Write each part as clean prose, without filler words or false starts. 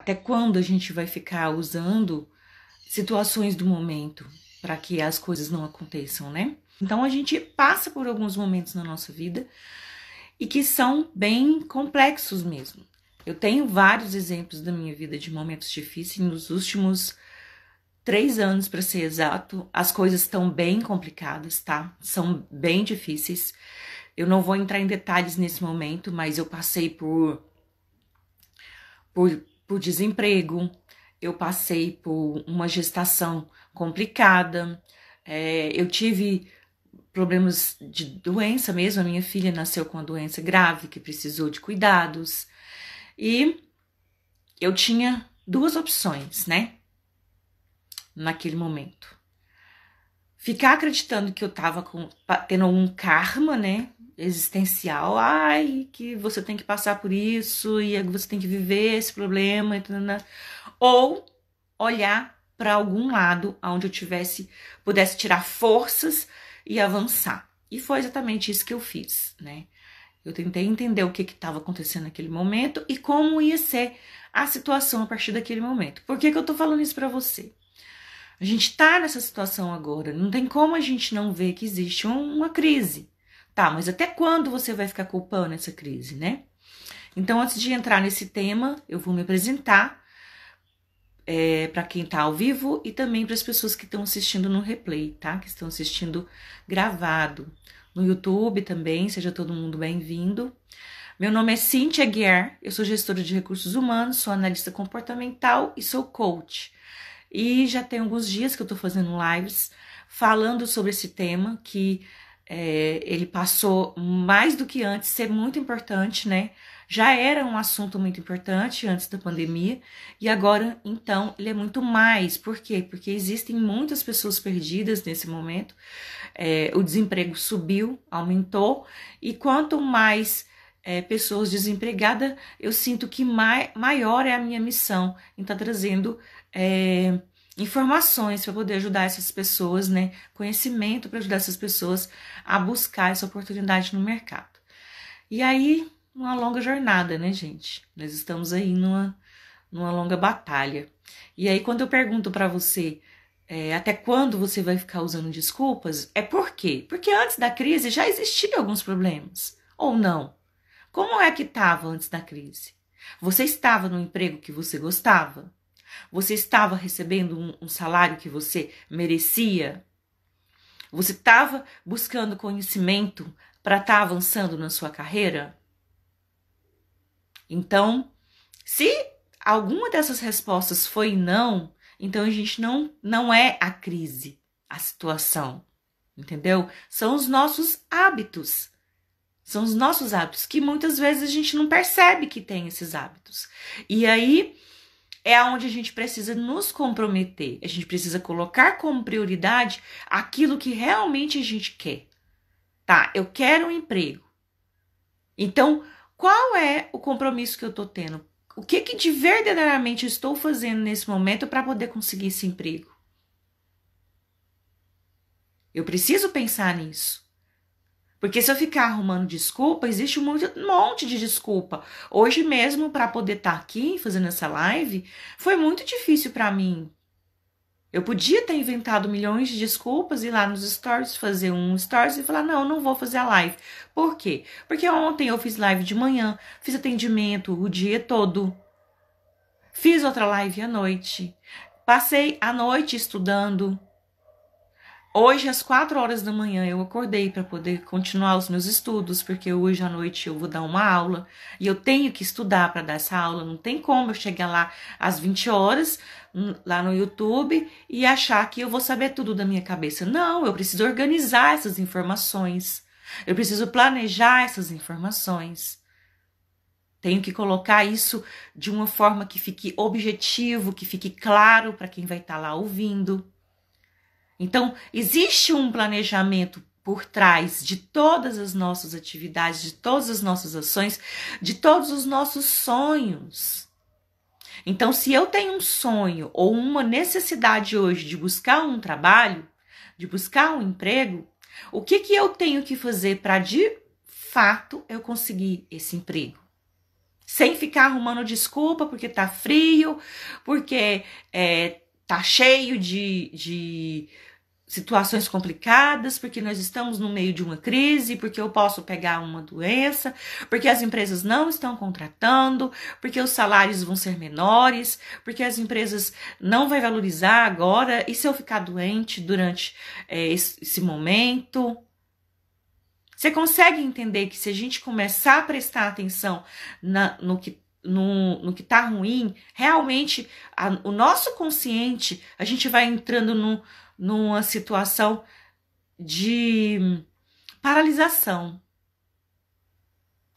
Até quando a gente vai ficar usando situações do momento para que as coisas não aconteçam, né? Então a gente passa por alguns momentos na nossa vida e que são bem complexos mesmo. Eu tenho vários exemplos da minha vida de momentos difíceis. Nos últimos 3 anos, para ser exato, as coisas estão bem complicadas, tá? São bem difíceis. Eu não vou entrar em detalhes nesse momento, mas eu passei por desemprego, eu passei por uma gestação complicada, eu tive problemas de doença mesmo. A minha filha nasceu com uma doença grave que precisou de cuidados. E eu tinha duas opções, né? Naquele momento. Ficar acreditando que eu tava tendo um karma, né? Existencial. Ai, que você tem que passar por isso e você tem que viver esse problema. Ou olhar para algum lado onde eu pudesse tirar forças e avançar. E foi exatamente isso que eu fiz, né? Eu tentei entender o que estava acontecendo naquele momento e como ia ser a situação a partir daquele momento. Por que eu tô falando isso para você? A gente tá nessa situação agora, não tem como a gente não ver que existe uma crise. Tá, mas até quando você vai ficar culpando essa crise, né? Então, antes de entrar nesse tema, eu vou me apresentar para quem tá ao vivo e também para as pessoas que estão assistindo no replay, tá? Que estão assistindo gravado. No YouTube também, seja todo mundo bem-vindo. Meu nome é Cíntia Aguiar, eu sou gestora de recursos humanos, sou analista comportamental e sou coach. E já tem alguns dias que eu tô fazendo lives falando sobre esse tema, que ele passou mais do que antes ser muito importante, né? Já era um assunto muito importante antes da pandemia e agora, então, ele é muito mais. Por quê? Porque existem muitas pessoas perdidas nesse momento, o desemprego subiu, aumentou, e quanto mais pessoas desempregadas, eu sinto que maior é a minha missão em estar trazendo informações para poder ajudar essas pessoas, né? Conhecimento para ajudar essas pessoas a buscar essa oportunidade no mercado. E aí, uma longa jornada, né, gente? Nós estamos aí numa longa batalha. E aí, quando eu pergunto para você até quando você vai ficar usando desculpas, por quê? Porque antes da crise já existiam alguns problemas, ou não? Como é que estava antes da crise? Você estava no emprego que você gostava? Você estava recebendo um salário que você merecia? Você estava buscando conhecimento para estar avançando na sua carreira? Então, se alguma dessas respostas foi não, então a gente não é a crise, a situação, entendeu? São os nossos hábitos. São os nossos hábitos que muitas vezes a gente não percebe que tem esses hábitos. E aí é onde a gente precisa nos comprometer. A gente precisa colocar como prioridade aquilo que realmente a gente quer. Tá, eu quero um emprego. Então, qual é o compromisso que eu tô tendo? O que de verdadeiramente eu estou fazendo nesse momento para poder conseguir esse emprego? Eu preciso pensar nisso. Porque se eu ficar arrumando desculpa, existe um monte de desculpa. Hoje mesmo, para poder estar aqui fazendo essa live, foi muito difícil para mim. Eu podia ter inventado milhões de desculpas, ir lá nos stories, fazer um stories e falar, não vou fazer a live. Por quê? Porque ontem eu fiz live de manhã, fiz atendimento o dia todo. Fiz outra live à noite. Passei a noite estudando. Hoje, às 4 horas da manhã, eu acordei para poder continuar os meus estudos, porque hoje à noite eu vou dar uma aula e eu tenho que estudar para dar essa aula. Não tem como eu chegar lá às 20 horas, lá no YouTube, e achar que eu vou saber tudo da minha cabeça. Não, eu preciso organizar essas informações. Eu preciso planejar essas informações. Tenho que colocar isso de uma forma que fique objetivo, que fique claro para quem vai estar lá ouvindo. Então, existe um planejamento por trás de todas as nossas atividades, de todas as nossas ações, de todos os nossos sonhos. Então, se eu tenho um sonho ou uma necessidade hoje de buscar um trabalho, de buscar um emprego, o que eu tenho que fazer para, de fato, eu conseguir esse emprego? sem ficar arrumando desculpa porque tá frio, porque tá cheio de situações complicadas, porque nós estamos no meio de uma crise, porque eu posso pegar uma doença, porque as empresas não estão contratando, porque os salários vão ser menores, porque as empresas não vão valorizar agora, e se eu ficar doente durante esse momento? Você consegue entender que se a gente começar a prestar atenção no que tá ruim, realmente o nosso consciente, a gente vai entrando numa situação de paralisação.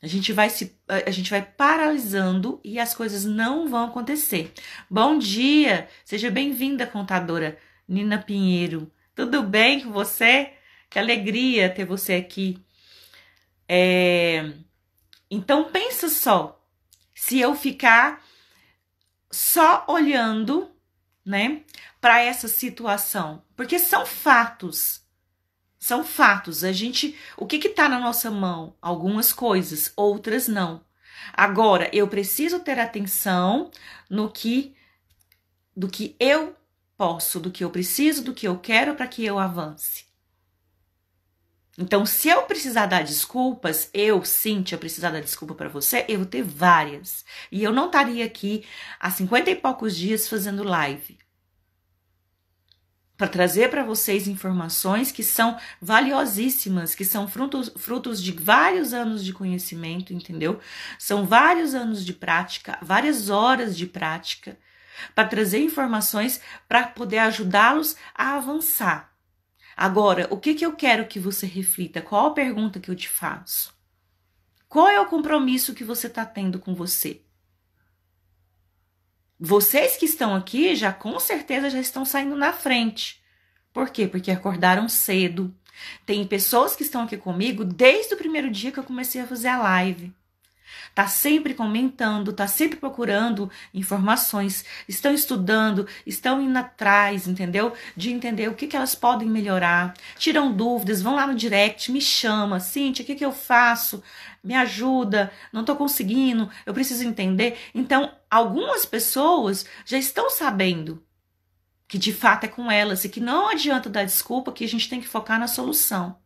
A gente vai paralisando e as coisas não vão acontecer. Bom dia, seja bem-vinda, contadora Nina Pinheiro. Tudo bem com você? Que alegria ter você aqui. Então pensa só, se eu ficar só olhando, né, para essa situação, porque são fatos. O que tá na nossa mão? Algumas coisas, outras não. Agora, eu preciso ter atenção do que eu posso, do que eu preciso, do que eu quero para que eu avance. Então, se eu precisar dar desculpas, Cíntia, precisar dar desculpa para você, eu vou ter várias. E eu não estaria aqui há 50 e poucos dias fazendo live. Para trazer para vocês informações que são valiosíssimas, que são frutos de vários anos de conhecimento, entendeu? São vários anos de prática, várias horas de prática, para trazer informações para poder ajudá-los a avançar. Agora, o que eu quero que você reflita? Qual a pergunta que eu te faço? Qual é o compromisso que você está tendo com você? Vocês que estão aqui, já com certeza já estão saindo na frente. Por quê? Porque acordaram cedo. Tem pessoas que estão aqui comigo desde o primeiro dia que eu comecei a fazer a live. Tá sempre comentando, tá sempre procurando informações, estão estudando, estão indo atrás, entendeu? De entender o que elas podem melhorar, tiram dúvidas, vão lá no direct, me chama, Cíntia, o que eu faço? Me ajuda, não tô conseguindo, eu preciso entender. Então, algumas pessoas já estão sabendo que de fato é com elas e que não adianta dar desculpa, que a gente tem que focar na solução.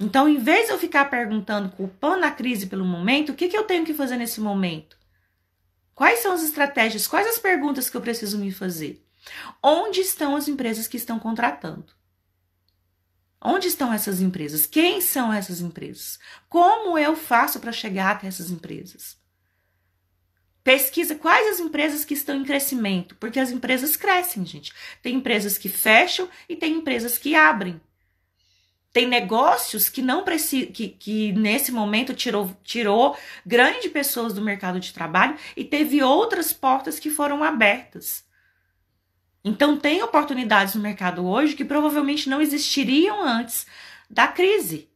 Então, em vez de eu ficar perguntando, culpando a crise pelo momento, o que eu tenho que fazer nesse momento? Quais são as estratégias? Quais as perguntas que eu preciso me fazer? Onde estão as empresas que estão contratando? Onde estão essas empresas? Quem são essas empresas? Como eu faço para chegar até essas empresas? Pesquisa quais as empresas que estão em crescimento, porque as empresas crescem, gente. Tem empresas que fecham e tem empresas que abrem. Tem negócios que não precisam, que nesse momento tirou grandes pessoas do mercado de trabalho e teve outras portas que foram abertas. Então tem oportunidades no mercado hoje que provavelmente não existiriam antes da crise.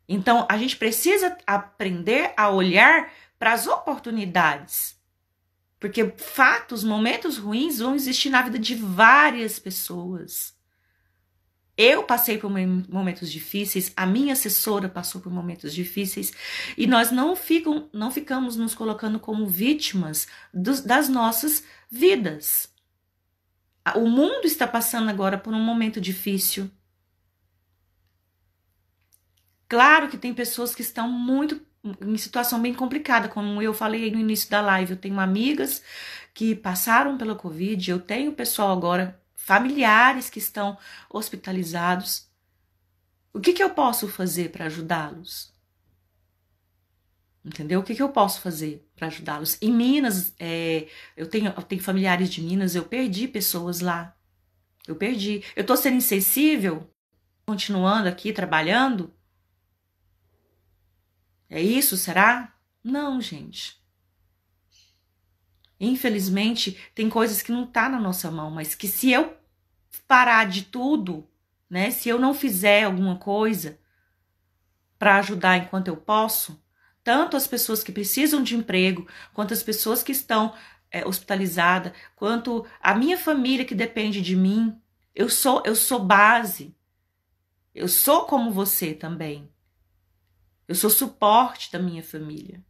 Então a gente precisa aprender a olhar para as oportunidades. Porque fatos, momentos ruins vão existir na vida de várias pessoas. Eu passei por momentos difíceis, a minha assessora passou por momentos difíceis e nós não ficamos nos colocando como vítimas das nossas vidas. O mundo está passando agora por um momento difícil. Claro que tem pessoas que estão muito em situação bem complicada, como eu falei no início da live. Eu tenho amigas que passaram pela Covid, eu tenho pessoal agora, familiares que estão hospitalizados. O que eu posso fazer para ajudá-los? Entendeu? O que eu posso fazer para ajudá-los? Em Minas, eu tenho familiares de Minas, eu perdi pessoas lá. Eu perdi. Eu tô sendo insensível, continuando aqui, trabalhando? É isso, será? Não, gente. Infelizmente, tem coisas que não tá na nossa mão, mas que se eu parar de tudo, né? Se eu não fizer alguma coisa para ajudar enquanto eu posso, tanto as pessoas que precisam de emprego, quanto as pessoas que estão hospitalizadas, quanto a minha família que depende de mim, eu sou base. Eu sou como você também. Eu sou suporte da minha família.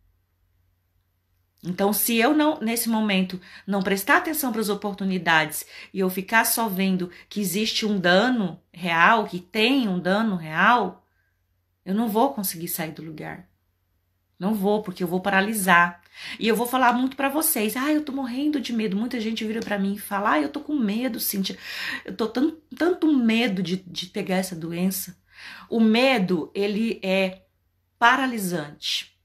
Então, se eu não, nesse momento, não prestar atenção para as oportunidades e eu ficar só vendo que existe um dano real, que tem um dano real, eu não vou conseguir sair do lugar. Não vou, porque eu vou paralisar. E eu vou falar muito pra vocês. Eu tô morrendo de medo. Muita gente vira pra mim e fala, eu tô com medo, Cíntia. Eu tô tanto medo de pegar essa doença. O medo, ele é paralisante.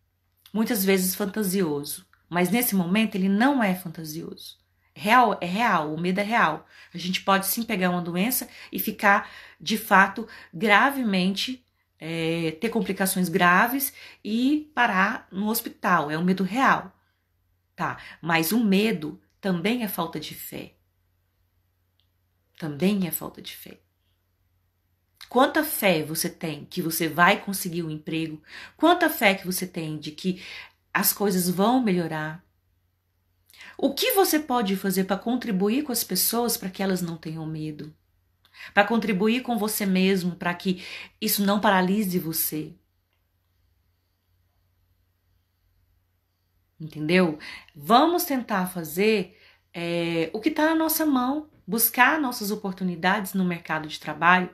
Muitas vezes fantasioso. Mas nesse momento, ele não é fantasioso. É real, o medo é real. A gente pode sim pegar uma doença e ficar, de fato, gravemente ter complicações graves e parar no hospital. É um medo real, tá? Mas o medo também é falta de fé. Também é falta de fé. Quanta fé você tem que você vai conseguir um emprego? Quanta fé que você tem de que as coisas vão melhorar? O que você pode fazer para contribuir com as pessoas para que elas não tenham medo? Para contribuir com você mesmo, para que isso não paralise você. Entendeu? Vamos tentar fazer o que está na nossa mão, buscar nossas oportunidades no mercado de trabalho.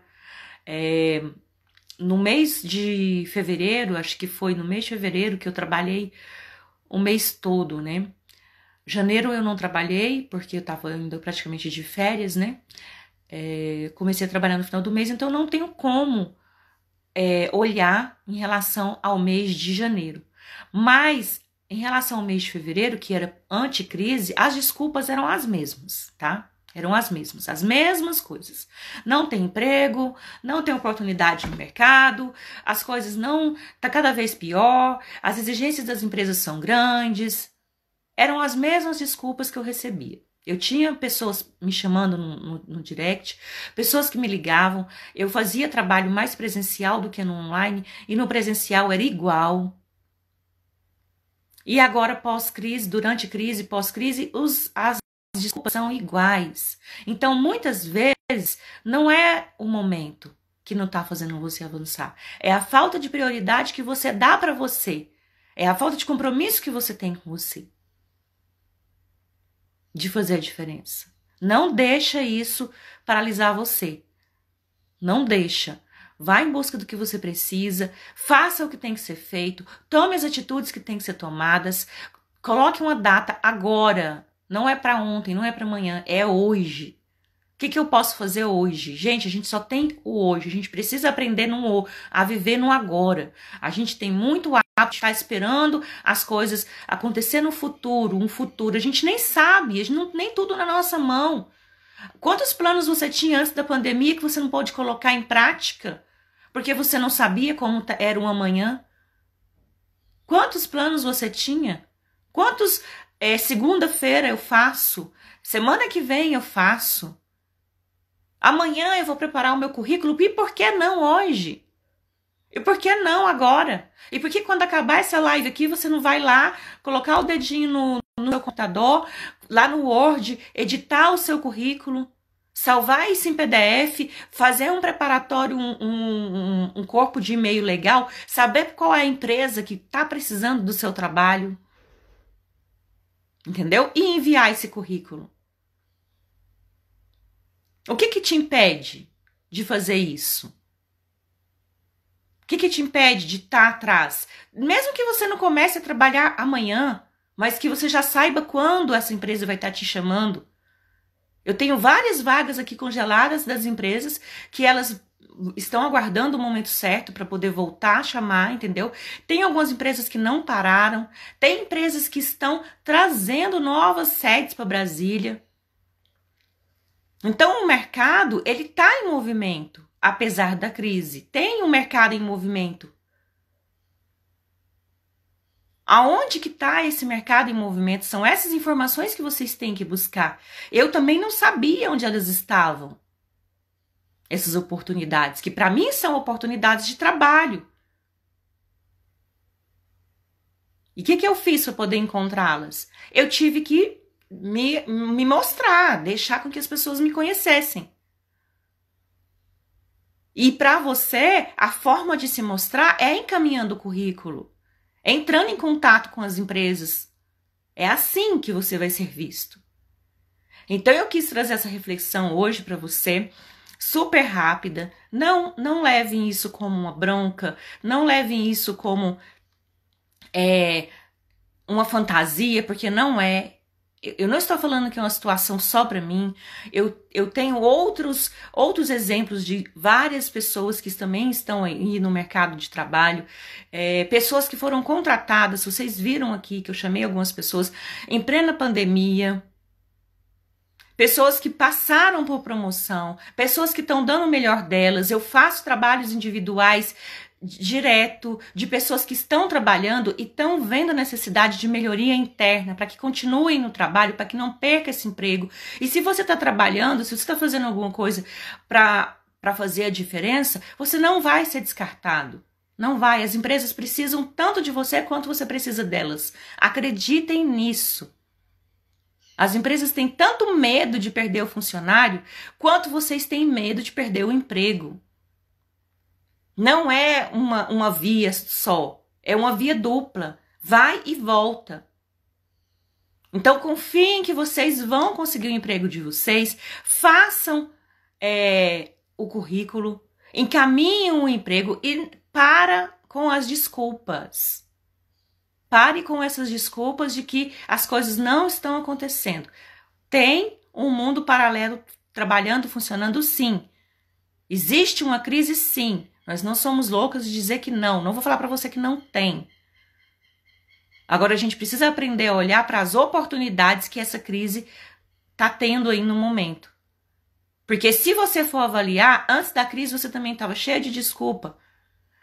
No mês de fevereiro, acho que foi no mês de fevereiro que eu trabalhei o mês todo, né? Janeiro eu não trabalhei, porque eu estava indo praticamente de férias, né? Comecei a trabalhar no final do mês, então eu não tenho como olhar em relação ao mês de janeiro. Mas, em relação ao mês de fevereiro, que era anticrise, as desculpas eram as mesmas, tá? Eram as mesmas coisas. Não tem emprego, não tem oportunidade no mercado, as coisas não... tá cada vez pior, as exigências das empresas são grandes. Eram as mesmas desculpas que eu recebia. Eu tinha pessoas me chamando no direct, pessoas que me ligavam, eu fazia trabalho mais presencial do que no online, e no presencial era igual. E agora, pós-crise, durante crise, pós-crise, as desculpas são iguais. Então, muitas vezes, não é o momento que não está fazendo você avançar. É a falta de prioridade que você dá para você. É a falta de compromisso que você tem com você. De fazer a diferença. Não deixa isso paralisar você. Não deixa. Vá em busca do que você precisa, faça o que tem que ser feito, tome as atitudes que têm que ser tomadas, coloque uma data agora. Não é para ontem, não é para amanhã, é hoje. O que eu posso fazer hoje? Gente, a gente só tem o hoje. A gente precisa aprender a viver no agora. A gente tem muito hábito de estar esperando as coisas acontecer no futuro, um futuro. A gente nem sabe, nem tudo na nossa mão. Quantos planos você tinha antes da pandemia que você não pôde colocar em prática? Porque você não sabia como era o amanhã? Quantos planos você tinha? Quantos segunda-feira eu faço? Semana que vem eu faço? Amanhã eu vou preparar o meu currículo, e por que não hoje? E por que não agora? E por que quando acabar essa live aqui, você não vai lá, colocar o dedinho no seu computador, lá no Word, editar o seu currículo, salvar isso em PDF, fazer um preparatório, um corpo de e-mail legal, saber qual é a empresa que está precisando do seu trabalho, entendeu? E enviar esse currículo. O que te impede de fazer isso? O que te impede de estar atrás? Mesmo que você não comece a trabalhar amanhã, mas que você já saiba quando essa empresa vai estar te chamando. Eu tenho várias vagas aqui congeladas das empresas que elas estão aguardando o momento certo para poder voltar a chamar, entendeu? Tem algumas empresas que não pararam, tem empresas que estão trazendo novas sedes para Brasília. Então, o mercado, ele está em movimento, apesar da crise. Tem um mercado em movimento. Aonde que está esse mercado em movimento? São essas informações que vocês têm que buscar. Eu também não sabia onde elas estavam. Essas oportunidades, que para mim são oportunidades de trabalho. E o que eu fiz para poder encontrá-las? Eu tive que me mostrar, deixar com que as pessoas me conhecessem. E para você, a forma de se mostrar é encaminhando o currículo, é entrando em contato com as empresas. É assim que você vai ser visto. Então eu quis trazer essa reflexão hoje para você, super rápida. Não levem isso como uma bronca, não levem isso como uma fantasia, porque não é. Eu não estou falando que é uma situação só para mim. Eu tenho outros exemplos de várias pessoas que também estão aí no mercado de trabalho, pessoas que foram contratadas. Vocês viram aqui que eu chamei algumas pessoas em plena pandemia, pessoas que passaram por promoção, pessoas que estão dando o melhor delas. Eu faço trabalhos individuais direto de pessoas que estão trabalhando e estão vendo a necessidade de melhoria interna para que continuem no trabalho, para que não perca esse emprego. E se você está trabalhando, se você está fazendo alguma coisa para fazer a diferença, você não vai ser descartado. Não vai. As empresas precisam tanto de você quanto você precisa delas. Acreditem nisso. As empresas têm tanto medo de perder o funcionário quanto vocês têm medo de perder o emprego. Não é uma via só, é uma via dupla, vai e volta. Então confiem que vocês vão conseguir o emprego de vocês, façam o currículo, encaminhem o emprego e para com as desculpas. Pare com essas desculpas de que as coisas não estão acontecendo. Tem um mundo paralelo trabalhando, funcionando, sim. Existe uma crise, sim. Nós não somos loucas de dizer que não. Não vou falar para você que não tem. Agora a gente precisa aprender a olhar para as oportunidades que essa crise está tendo aí no momento. Porque se você for avaliar, antes da crise você também estava cheia de desculpa.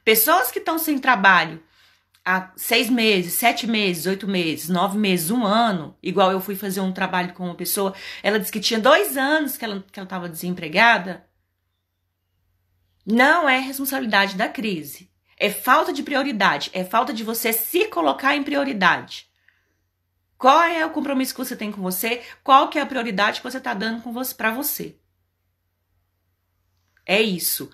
Pessoas que estão sem trabalho há 6 meses, 7 meses, 8 meses, 9 meses, 1 ano, igual eu fui fazer um trabalho com uma pessoa, ela disse que tinha 2 anos que ela estava desempregada. Não é responsabilidade da crise. É falta de prioridade. É falta de você se colocar em prioridade. Qual é o compromisso que você tem com você? Qual que é a prioridade que você está dando para você? É isso.